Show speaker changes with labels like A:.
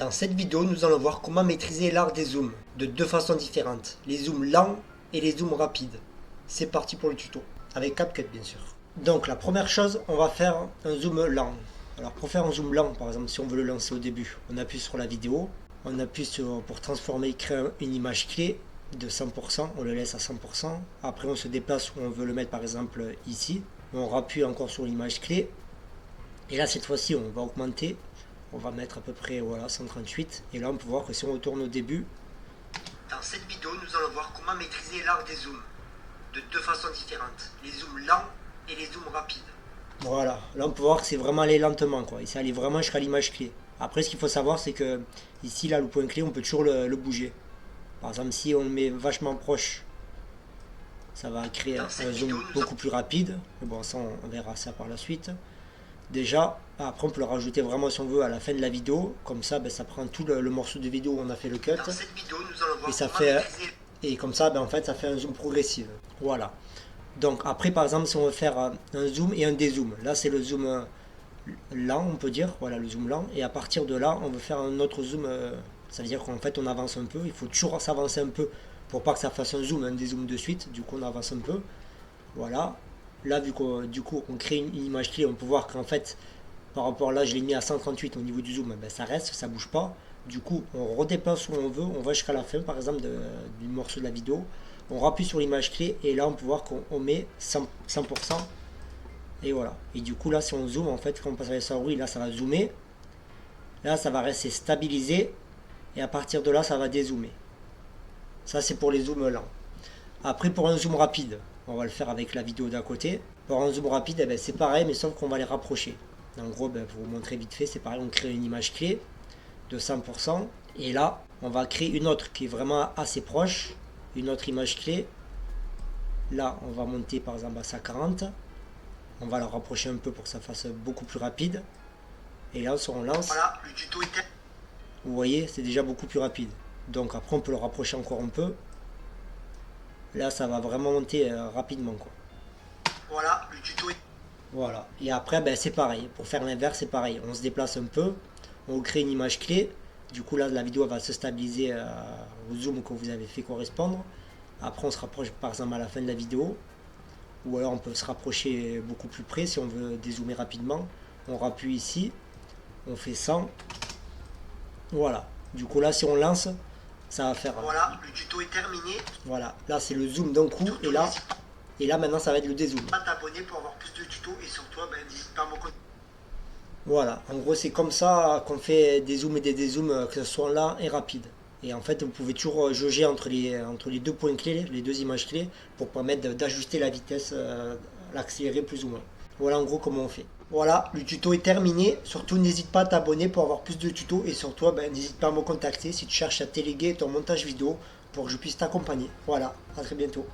A: Dans cette vidéo, nous allons voir comment maîtriser l'art des zooms de deux façons différentes, les zooms lents et les zooms rapides. C'est parti pour le tuto, avec CapCut bien sûr. Donc la première chose, on va faire un zoom lent. Alors pour faire un zoom lent, par exemple si on veut le lancer au début, on appuie sur la vidéo, on appuie pour transformer, créer une image clé de 100%, on le laisse à 100%. Après on se déplace où on veut le mettre, par exemple ici, on rappuie encore sur l'image clé. Et là cette fois-ci on va augmenter. On va mettre à peu près voilà, 138. Et là, on peut voir que si on retourne au début. Dans cette vidéo, nous allons voir comment maîtriser l'art des zooms de deux façons différentes. Les zooms lents et les zooms rapides. Voilà, là on peut voir que c'est vraiment aller lentement, quoi. Et c'est aller vraiment jusqu'à l'image clé. Après, ce qu'il faut savoir, c'est que ici, là, le point clé, on peut toujours le bouger. Par exemple, si on le met vachement proche, ça va créer un zoom beaucoup plus rapide. Mais bon, ça, on verra ça par la suite. Déjà, après on peut le rajouter vraiment si on veut à la fin de la vidéo, comme ça ça prend tout le morceau de vidéo où on a fait le cut. Dans cette vidéo, nous allons voir et ça fait comme ça en fait ça fait un zoom progressif. Voilà. Donc après par exemple si on veut faire un zoom et un dézoom, là c'est le zoom lent on peut dire, voilà le zoom lent, et à partir de là on veut faire un autre zoom, ça veut dire qu'en fait on avance un peu, il faut toujours s'avancer un peu pour pas que ça fasse un zoom, un dézoom de suite, du coup on avance un peu. Voilà. Là, vu qu'on du coup on crée une image clé, on peut voir qu'en fait, par rapport là, je l'ai mis à 138 au niveau du zoom, ben, ça reste, ça bouge pas. Du coup, on redéplace où on veut, on va jusqu'à la fin, par exemple, du morceau de la vidéo. On rappuie sur l'image clé et là, on peut voir qu'on met 100%. Et voilà. Et du coup, là, si on zoome, en fait, quand on passe avec sa souris, là, ça va zoomer. Là, ça va rester stabilisé. Et à partir de là, ça va dézoomer. Ça, c'est pour les zooms lents. Après, pour un zoom rapide, on va le faire avec la vidéo d'à côté. Pour un zoom rapide, eh ben, c'est pareil, mais sauf qu'on va les rapprocher. En gros, pour vous montrer vite fait, c'est pareil, on crée une image clé de 100%. Et là, on va créer une autre qui est vraiment assez proche. Une autre image clé. Là, on va monter par exemple à 140. On va la rapprocher un peu pour que ça fasse beaucoup plus rapide. Et là, on lance. Voilà, le tuto est... Vous voyez, c'est déjà beaucoup plus rapide. Donc après, on peut le rapprocher encore un peu. Là, ça va vraiment monter rapidement, quoi. Voilà, le tuto est... Voilà. Et après, c'est pareil. Pour faire l'inverse, c'est pareil. On se déplace un peu. On crée une image clé. Du coup, là, la vidéo va se stabiliser au zoom que vous avez fait correspondre. Après, on se rapproche, par exemple, à la fin de la vidéo. Ou alors, on peut se rapprocher beaucoup plus près si on veut dézoomer rapidement. On rappuie ici. On fait 100. Voilà. Du coup, là, si on lance... ça va faire... Voilà, le tuto est terminé. Voilà, là c'est le zoom d'un coup et là maintenant ça va être le dézoom. T'abonner pour avoir plus de tutos et sur toi, n'hésite pas à me contacter. Voilà, en gros c'est comme ça qu'on fait des zooms et des dézooms, que ce soit lent et rapide. Et en fait vous pouvez toujours jauger entre les deux points clés, les deux images clés, pour permettre d'ajuster la vitesse, l'accélérer plus ou moins. Voilà en gros comment on fait. Voilà, le tuto est terminé. Surtout, n'hésite pas à t'abonner pour avoir plus de tutos. Et surtout, n'hésite pas à me contacter si tu cherches à téléguer ton montage vidéo pour que je puisse t'accompagner. Voilà, à très bientôt.